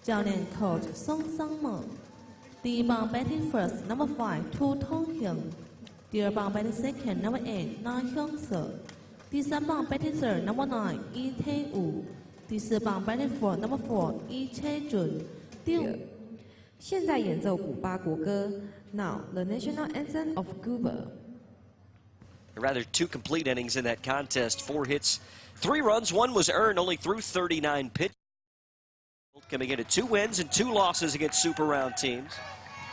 教练 Coach 宋尚梦。第一棒 batting first number 5 Tu Tong Hyun。第二棒 batting second number 8 Na Hyung Seo。第三棒 batting third number 9 Lee Tae Woo。第四棒 batting fourth number 4 Lee Chae Jun。第五，现在演奏古巴国歌。Now the national anthem of Cuba. Rather, 2 complete innings in that contest. 4 hits, 3 runs. 1 was earned only through 39 pitches. Coming in at 2 wins and 2 losses against Super Round teams.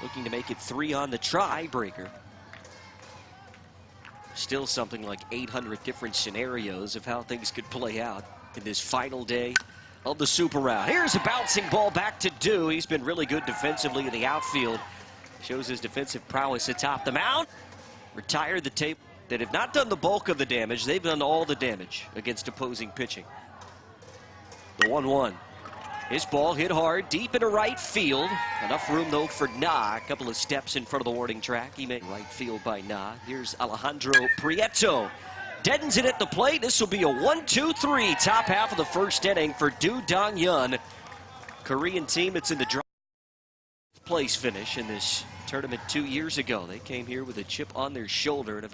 Looking to make it 3 on the tie-breaker. Still something like 800 different scenarios of how things could play out in this final day of the Super Round. Here's a bouncing ball back to Du. He's been really good defensively in the outfield. Shows his defensive prowess atop the mound. Retired the tape that have not done the bulk of the damage. They've done all the damage against opposing pitching. The 1-1. His ball hit hard, deep into right field. Enough room, though, for Na. A couple of steps in front of the warning track. He made right field by Na. Here's Alejandro Prieto. Deadens it at the plate. This will be a 1-2-3 top half of the first inning for Du Dong-hyun. Korean team that's in the draw. Place finish in this tournament 2 years ago. They came here with a chip on their shoulder and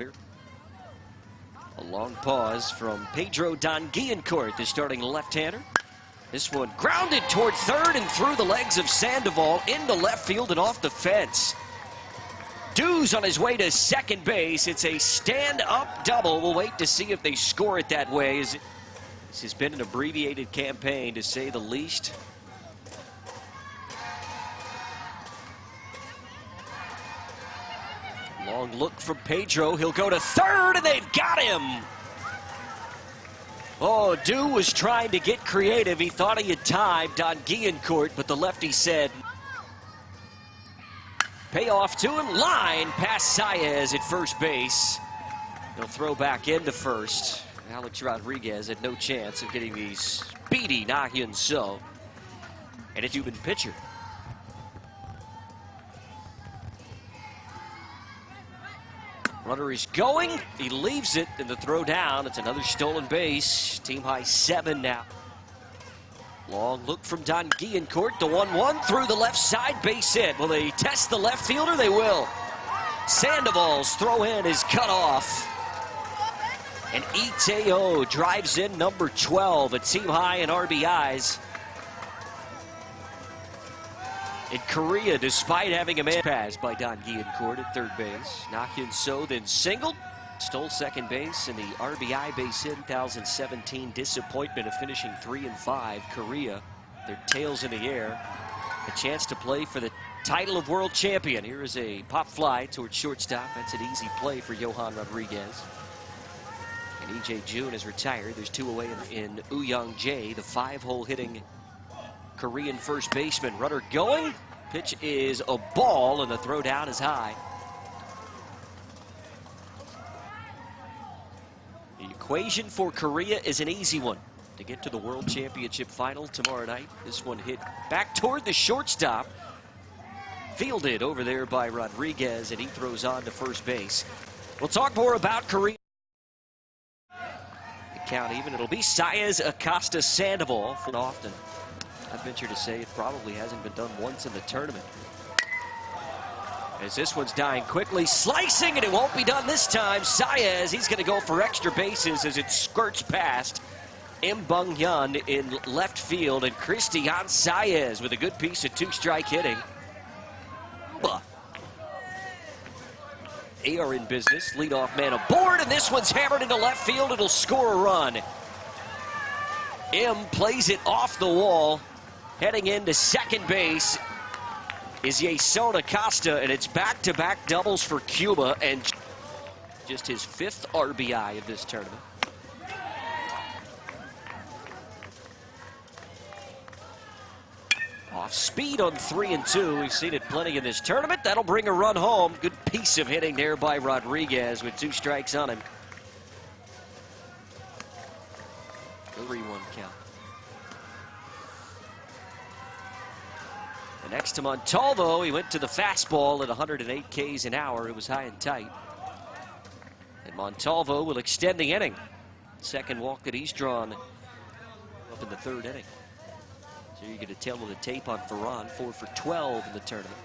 a long pause from Pedro Don Guillencourt, the starting left-hander. This one grounded toward third and through the legs of Sandoval into left field and off the fence. Du's on his way to second base. It's a stand-up double. We'll wait to see if they score it that way. This has been an abbreviated campaign, to say the least. Long look from Pedro. He'll go to third, and they've got him. Oh, Du was trying to get creative. He thought he had timed on Guillencourt, but the lefty said, payoff to him. Line past Saez at first base. He'll throw back into first. Alex Rodriguez had no chance of getting the speedy Na Hyun Seo. And a Cuban pitcher. Runner is going. He leaves it in the throw down. It's another stolen base. Team high 7 now. Long look from Don Guillencourt. The 1-1 through the left side. Base hit. Will they test the left fielder? They will. Sandoval's throw in is cut off. And Iteo drives in number 12, a team high in RBIs. In Korea, despite having a man pass by Don Guillencourt at third base, Na Hyun Seo then singled, stole second base, and the RBI base hit. 2017 disappointment of finishing 3-5. Korea, their tails in the air, a chance to play for the title of world champion. Here is a pop fly towards shortstop. That's an easy play for Johan Rodriguez. And E.J. Jun is retired. There's 2 away in Woo-young Jae, the 5-hole hitting Korean first baseman. Runner going. Pitch is a ball, and the throw down is high. The equation for Korea is an easy one to get to the World Championship final tomorrow night. This one hit back toward the shortstop. Fielded over there by Rodriguez, and he throws on to first base. We'll talk more about Korea. The count even. It'll be Saez Acosta Sandoval for often. I venture to say it probably hasn't been done once in the tournament. As this one's dying quickly, slicing, and it won't be done this time. Saez, he's going to go for extra bases as it skirts past Im Bung-hyun in left field, and Christian Saez with a good piece of 2-strike hitting. They are in business. Leadoff man aboard, and this one's hammered into left field. It'll score a run. Im plays it off the wall. Heading into second base is Yason Acosta, and it's back-to-back doubles for Cuba, and just his 5th RBI of this tournament. Off speed on 3-2. We've seen it plenty in this tournament. That'll bring a run home. Good piece of hitting there by Rodriguez with 2 strikes on him. 3-1 count. And next to Montalvo, he went to the fastball at 108 Ks an hour. It was high and tight. And Montalvo will extend the inning. Second walk that he's drawn up in the 3rd inning. So you get a tail of the tape on Ferran, 4 for 12 in the tournament.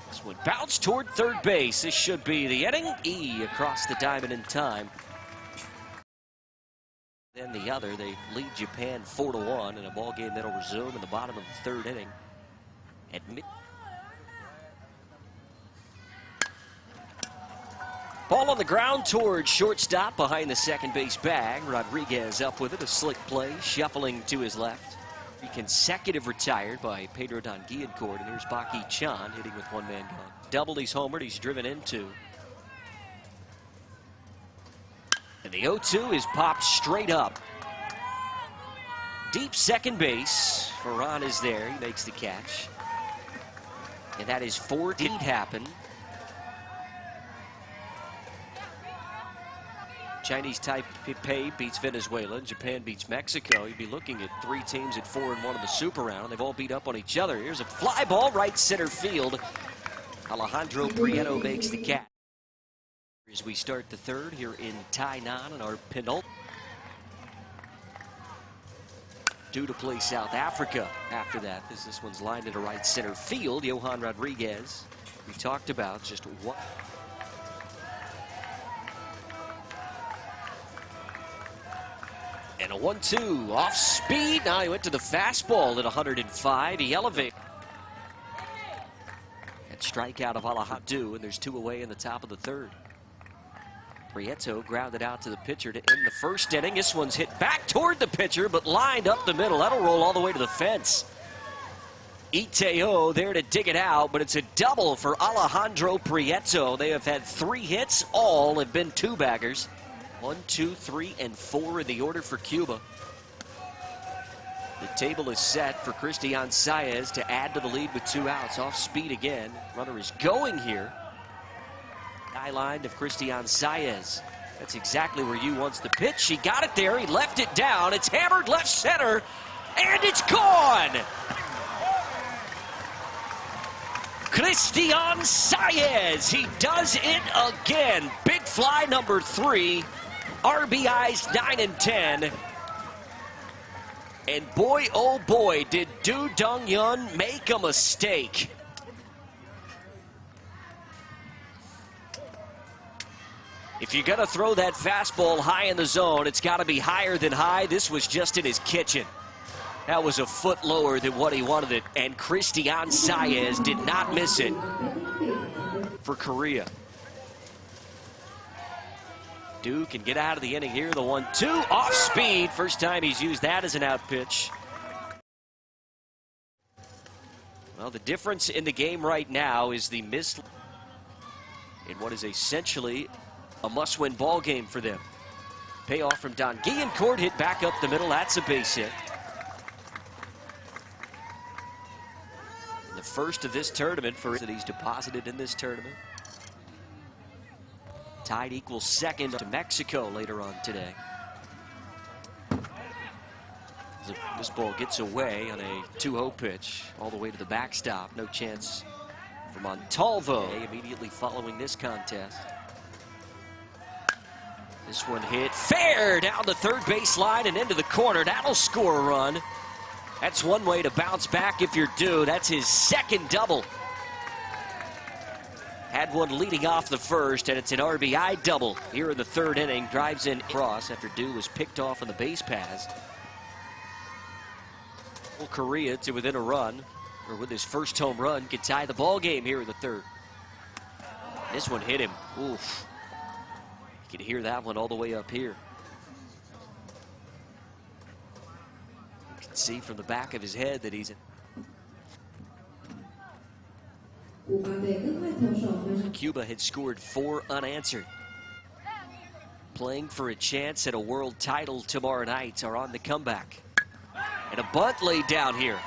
This one bounced toward third base. This should be the inning. E across the diamond in time. Then the other, they lead Japan 4-1 in a ball game that'll resume in the bottom of the third inning. At mid. Ball on the ground towards shortstop behind the second base bag. Rodriguez up with it, a slick play, shuffling to his left. 3 consecutive retired by Pedro Don Guillencourt, and here's Baki Chan hitting with one man gone. Doubled, he's homered, he's driven into. And the 0-2 is popped straight up. Deep second base. Ferran is there, he makes the catch. And that is 4 did happen. Chinese Taipei beats Venezuela, and Japan beats Mexico. You'd be looking at 3 teams at 4-1 in the Super Round. They've all beat up on each other. Here's a fly ball, right center field. Alejandro Prieto makes the catch. As we start the third here in Tainan in our penultimate. Due to play South Africa after that. This one's lined into right center field. Johan Rodriguez, we talked about just one. And a 1-2 off speed. Now he went to the fastball at 105. He elevated. That strikeout of Alejandro, and there's 2 away in the top of the third. Prieto grounded out to the pitcher to end the first inning. This one's hit back toward the pitcher, but lined up the middle. That'll roll all the way to the fence. Iteo there to dig it out, but it's a double for Alejandro Prieto. They have had 3 hits. All have been 2-baggers. 1, 2, 3, and 4 in the order for Cuba. The table is set for Cristian Saez to add to the lead with 2 outs. Off speed again. Runner is going here. Line of Cristian Saez. That's exactly where you wants the pitch. He got it there. He left it down. It's hammered left center, and it's gone. Cristian Saez. He does it again. Big fly number 3. RBIs 9 and 10. And boy, oh boy, did Du Dong-yun make a mistake. If you're going to throw that fastball high in the zone, it's got to be higher than high. This was just in his kitchen. That was a foot lower than what he wanted it, and Cristian Saez did not miss it for Korea. Du can get out of the inning here. The 1-2 off speed. First time he's used that as an out pitch. Well, the difference in the game right now is the miss in what is essentially a must-win ball game for them. Payoff from Don Guillencourt, hit back up the middle. That's a base hit. And the first of this tournament for that he's deposited in this tournament. Tied equals second to Mexico later on today. This ball gets away on a 2-0 pitch all the way to the backstop. No chance for Montalvo immediately following this contest. This one hit fair down the third base line and into the corner. That'll score a run. That's one way to bounce back if you're Du. That's his second double. Had one leading off the first, and it's an RBI double here in the third inning. Drives in cross after Du was picked off on the base pass. Korea to within a run, or with his first home run, could tie the ball game here in the third. This one hit him. Oof. You can hear that one all the way up here. You can see from the back of his head that he's in. Cuba had scored 4 unanswered. Playing for a chance at a world title tomorrow night are on the comeback. And a bunt laid down here.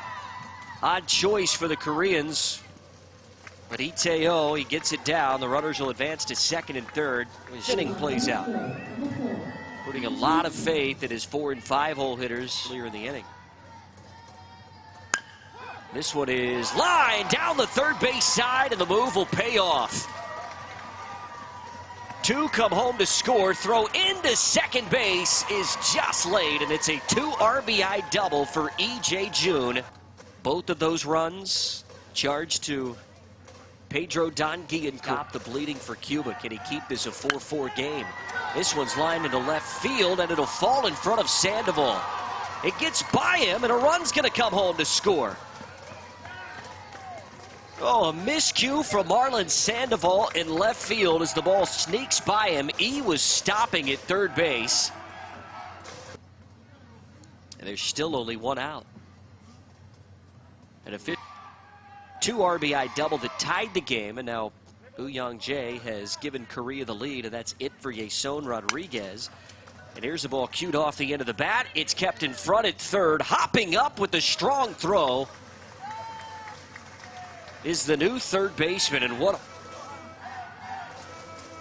Odd choice for the Koreans. But Iteo, he gets it down. The runners will advance to second and third. His inning plays out. Putting a lot of faith in his 4- and 5-hole hitters earlier in the inning. This one is lined down the third base side, and the move will pay off. Two come home to score. Throw into second base is just laid, and it's a 2 RBI double for E.J. June. Both of those runs charged to Pedro Don Guillen. The bleeding for Cuba. Can he keep this a 4-4 game? This one's lined into left field, and it'll fall in front of Sandoval. It gets by him, and a run's going to come home to score. Oh, a miscue from Marlon Sandoval in left field as the ball sneaks by him. E was stopping at third base. And there's still only one out. And a 2 RBI double that tied the game, and now Young Jae has given Korea the lead, and that's it for Yeson Rodriguez. And here's the ball cued off the end of the bat. It's kept in front at third. Hopping up with a strong throw is the new third baseman, and what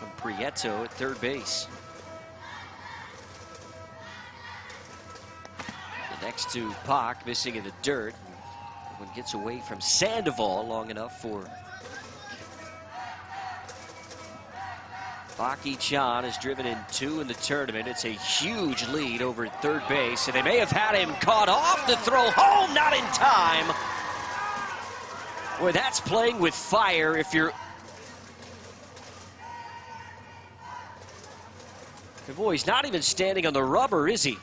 from Prieto at third base. The next to Pak, missing in the dirt. One gets away from Sandoval long enough for Baki Chan has driven in 2 in the tournament. It's a huge lead over at third base, and they may have had him caught off the throw home, not in time. Boy, that's playing with fire if you're... And boy, he's not even standing on the rubber, is he?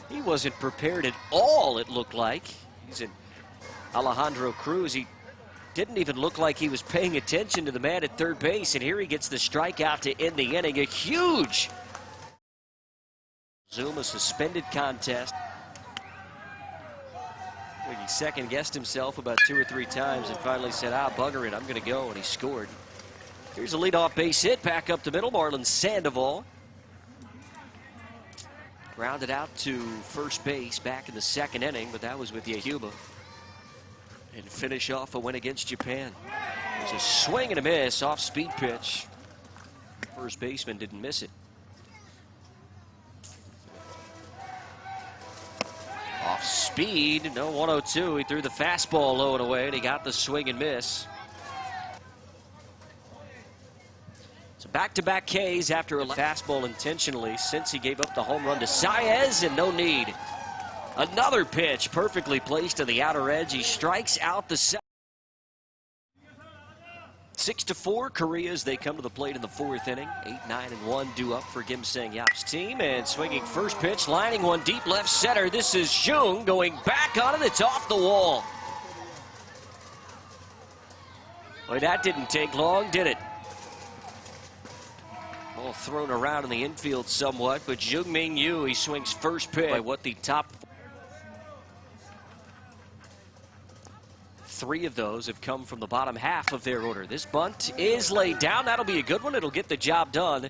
He wasn't prepared at all, it looked like. He's in Alejandro Cruz. He didn't even look like he was paying attention to the man at third base, and here he gets the strikeout to end the inning. A huge Zuma suspended contest. He second-guessed himself about 2 or 3 times and finally said, bugger it, I'm going to go, and he scored. Here's a leadoff base hit, back up the middle, Marlon Sandoval. Grounded out to first base back in the second inning, but that was with Cuba. And finish off a win against Japan. It was a swing and a miss, off-speed pitch. First baseman didn't miss it. Off speed, no 102. He threw the fastball low and away, and he got the swing and miss. So back-to-back Ks after a fastball intentionally since he gave up the home run to Saez, and no need. Another pitch perfectly placed to the outer edge. He strikes out the second. 6-4, Korea as they come to the plate in the 4th inning. 8-9-1 due up for Kim Sang-yap's team. And swinging first pitch, lining one deep left center. This is Jung going back on it. It's off the wall. Boy, that didn't take long, did it? Ball thrown around in the infield somewhat, but Jung-Min Yu, he swings first pitch by what the top 3 of those have come from the bottom half of their order. This bunt is laid down. That'll be a good one. It'll get the job done.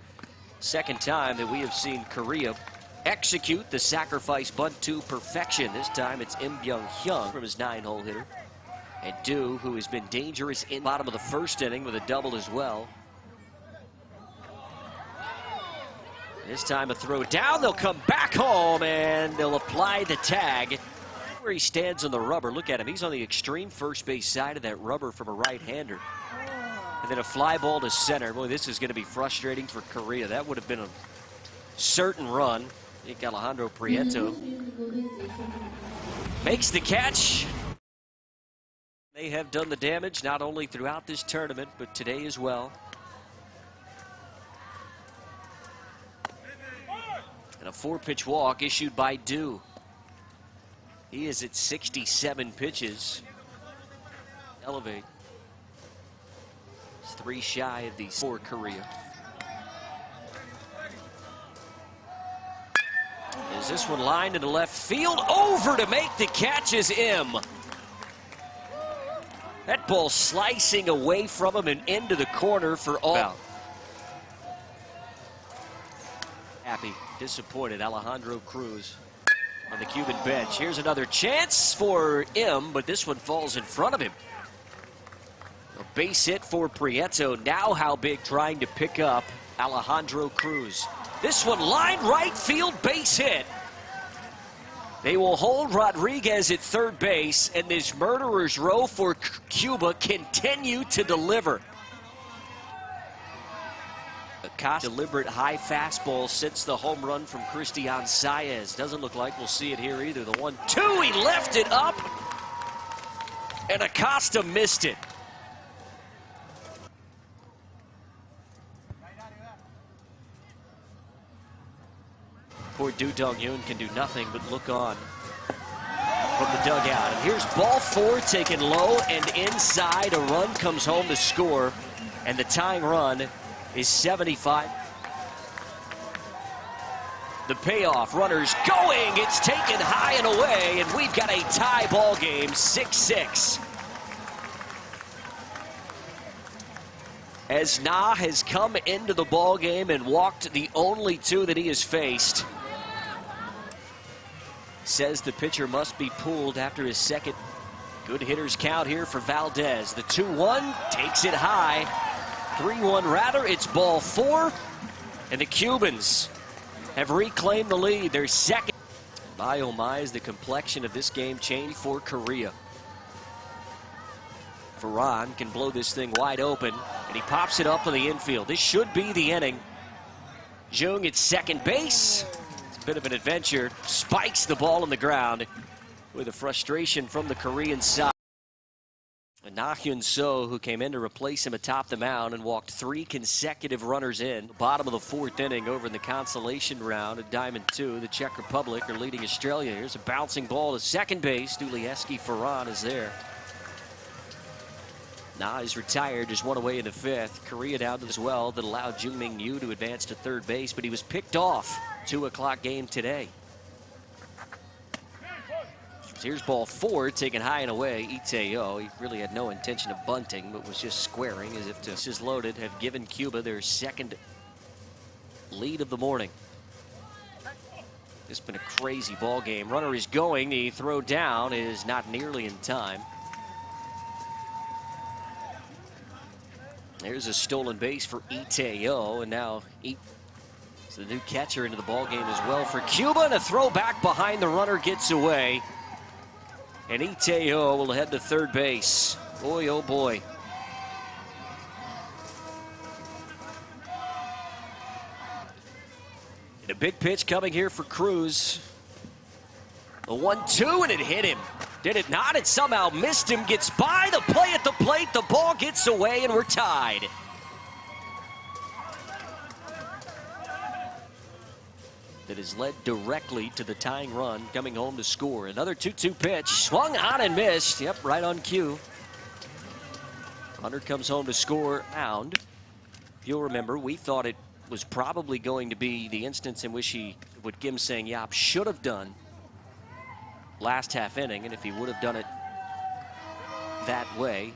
Second time that we have seen Korea execute the sacrifice bunt to perfection. This time it's Im Byung-hyun from his 9-hole hitter. And Du, who has been dangerous in the bottom of the first inning with a double as well. This time a throw down. They'll come back home and they'll apply the tag. Where he stands on the rubber, look at him. He's on the extreme first base side of that rubber from a right-hander. And then a fly ball to center. Boy, this is going to be frustrating for Korea. That would have been a certain run. I think Alejandro Prieto makes the catch. They have done the damage not only throughout this tournament, but today as well. And a 4-pitch walk issued by Du. He is at 67 pitches. Elevate. It's 3 shy of these for Korea. Is this one lined into left field? Over to make the catch is Im. That ball slicing away from him and into the corner for all. Happy, disappointed Alejandro Cruz on the Cuban bench. Here's another chance for Im, but this one falls in front of him. A base hit for Prieto. Now how big trying to pick up Alejandro Cruz. This one lined right field, base hit. They will hold Rodriguez at third base, and this murderer's row for Cuba continue to deliver. Deliberate high fastball sits the home run from Christian Saez. Doesn't look like we'll see it here either. The 1-2, he left it up, and Acosta missed it. Poor Du Dong-Yoon can do nothing but look on from the dugout. And here's ball 4 taken low and inside. A run comes home to score, and the tying run is 75. The payoff, runners going. It's taken high and away, and we've got a tie ball game, 6-6. As Na has come into the ball game and walked the only 2 that he has faced. Says the pitcher must be pulled after his second. Good hitters count here for Valdez. The 2-1 takes it high. 3-1 rather, it's ball 4. And the Cubans have reclaimed the lead, their second. My oh my, is the complexion of this game changed for Korea. Ferran can blow this thing wide open, and he pops it up to the infield. This should be the inning. Jung at second base. Bit of an adventure, spikes the ball on the ground with a frustration from the Korean side. And Na Hyun So, who came in to replace him atop the mound and walked 3 consecutive runners in. Bottom of the 4th inning over in the consolation round at Diamond 2. The Czech Republic are leading Australia. Here's a bouncing ball to second base. Dulieski Ferran is there. Na is retired, just 1 away in the 5th. Korea down to as well that allowed Jung-Min Yu to advance to third base, but he was picked off. 2 o'clock game today. Here's ball 4 taken high and away. Iteo, he really had no intention of bunting, but was just squaring as if this is loaded, have given Cuba their second lead of the morning. It's been a crazy ball game. Runner is going, the throw down is not nearly in time. There's a stolen base for Iteo, and now the new catcher into the ball game as well for Cuba, and a throw back behind the runner gets away. And Iteo will head to third base. Boy, oh boy. And a big pitch coming here for Cruz. The 1-2, and it hit him. Did it not? It somehow missed him. Gets by the play at the plate. The ball gets away, and we're tied. That has led directly to the tying run, coming home to score. Another 2-2 pitch, swung on and missed. Yep, right on cue. Hunter comes home to score. Mound. If you'll remember, we thought it was probably going to be the instance in which what Kim Sang-Yap should have done last half inning, and if he would have done it that way,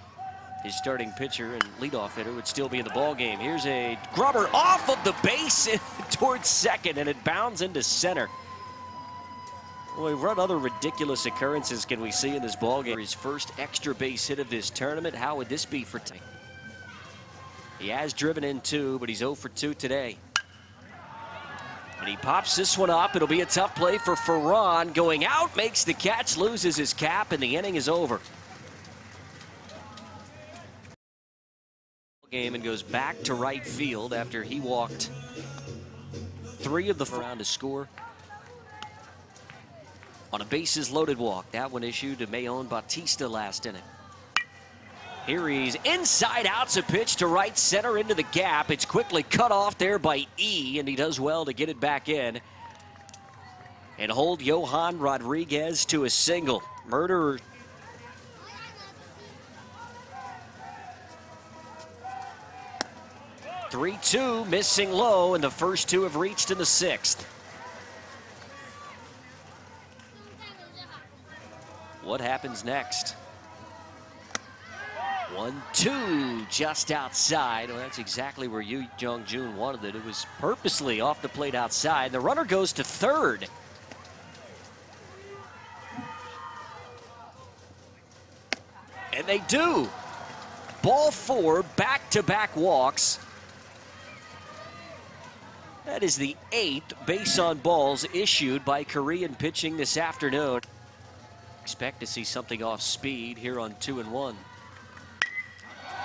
his starting pitcher and leadoff hitter would still be in the ball game. Here's a grubber off of the base towards second, and it bounds into center. Boy, what other ridiculous occurrences can we see in this ball game? His first extra base hit of this tournament. How would this be for Tay? He has driven in 2, but he's 0 for 2 today. And he pops this one up. It'll be a tough play for Ferran. Going out, makes the catch, loses his cap, and the inning is over. Game and goes back to right field after he walked 3 of the round to score on a bases loaded walk. That one issued to Mayon Bautista last inning. Here he's inside out's a pitch to right center into the gap. It's quickly cut off there by E, and he does well to get it back in and hold Johan Rodriguez to a single. Murderer. (3-2), missing low, and the first 2 have reached in the 6th. What happens next? 1-2, just outside. Well, that's exactly where Yu Jung-Joon wanted it. It was purposely off the plate outside. The runner goes to third. And they do. Ball 4, back-to-back walks. That is the 8th base on balls issued by Korean pitching this afternoon. Expect to see something off speed here on 2-1.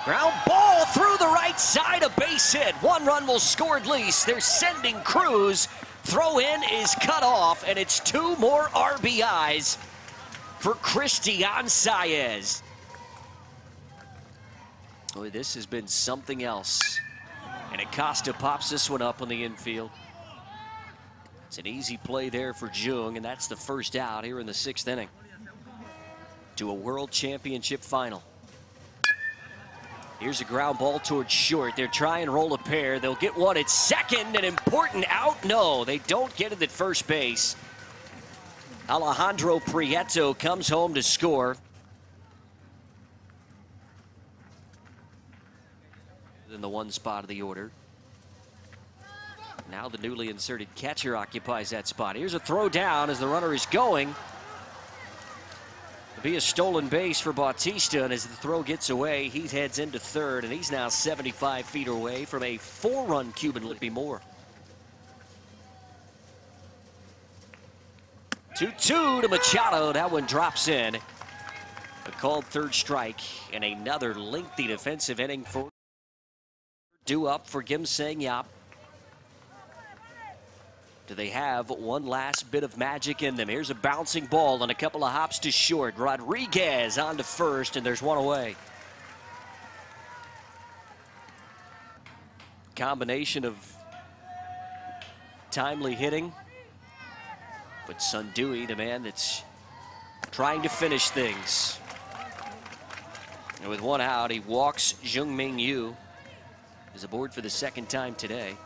Ground ball through the right side, a base hit. 1 run will score at least. They're sending Cruz. Throw in is cut off, and it's 2 more RBIs for Christian Saez. Boy, this has been something else. And Acosta pops this one up on the infield. It's an easy play there for Jung, and that's the first out here in the 6th inning. To a World Championship final. Here's a ground ball towards short. They're trying to roll a pair. They'll get one at second. An important out. No, they don't get it at first base. Alejandro Prieto comes home to score. In the 1 spot of the order. Now the newly inserted catcher occupies that spot. Here's a throw down as the runner is going. It'll be a stolen base for Bautista, and as the throw gets away, he heads into third, and he's now 75 feet away from a 4-run Cuban lead. Be more. 2-2 to Machado. That one drops in. A called 3rd strike, and another lengthy defensive inning for due up for Kim Sang-yap. Do they have one last bit of magic in them? Here's a bouncing ball and a couple of hops to short. Rodriguez on to first, and there's one away. Combination of timely hitting, but Sun Dewey, the man that's trying to finish things. And with 1 out, he walks Jung-Min Yu. Is aboard for the 2nd time today.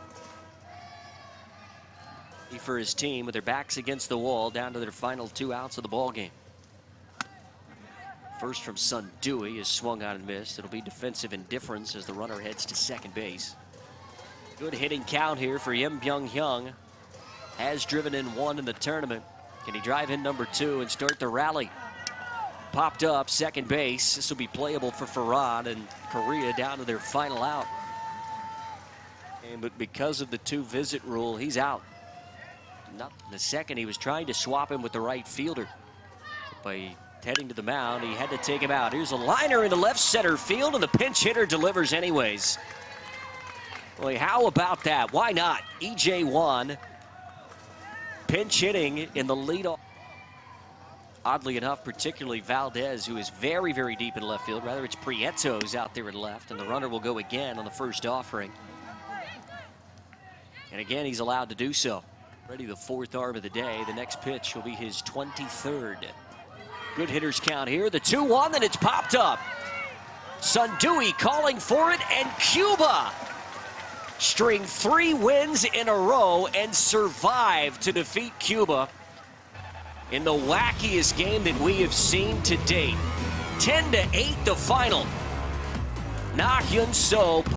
For his team with their backs against the wall, down to their final 2 outs of the ball game. First from Sun Dewey is swung on and missed. It'll be defensive indifference as the runner heads to second base. Good hitting count here for Yim Byung-hyung. Has driven in 1 in the tournament. Can he drive in number 2 and start the rally? Popped up second base. This will be playable for Farhan, and Korea down to their final out. But because of the 2-visit rule, he's out. Not in the second, he was trying to swap him with the right fielder. By heading to the mound, he had to take him out. Here's a liner into left center field, and the pinch hitter delivers anyways. Boy, how about that? Why not? EJ1 pinch hitting in the leadoff. Oddly enough, particularly Valdez, who is very, very deep in left field. Rather, it's Prieto's out there in left, and the runner will go again on the first offering. And again, he's allowed to do so. Ready, the 4th arm of the day. The next pitch will be his 23rd. Good hitters count here. The 2-1, then it's popped up. Sun Dewey calling for it, and Cuba string 3 wins in a row and survive to defeat Cuba in the wackiest game that we have seen to date. 10-8 the final. Na Hyun So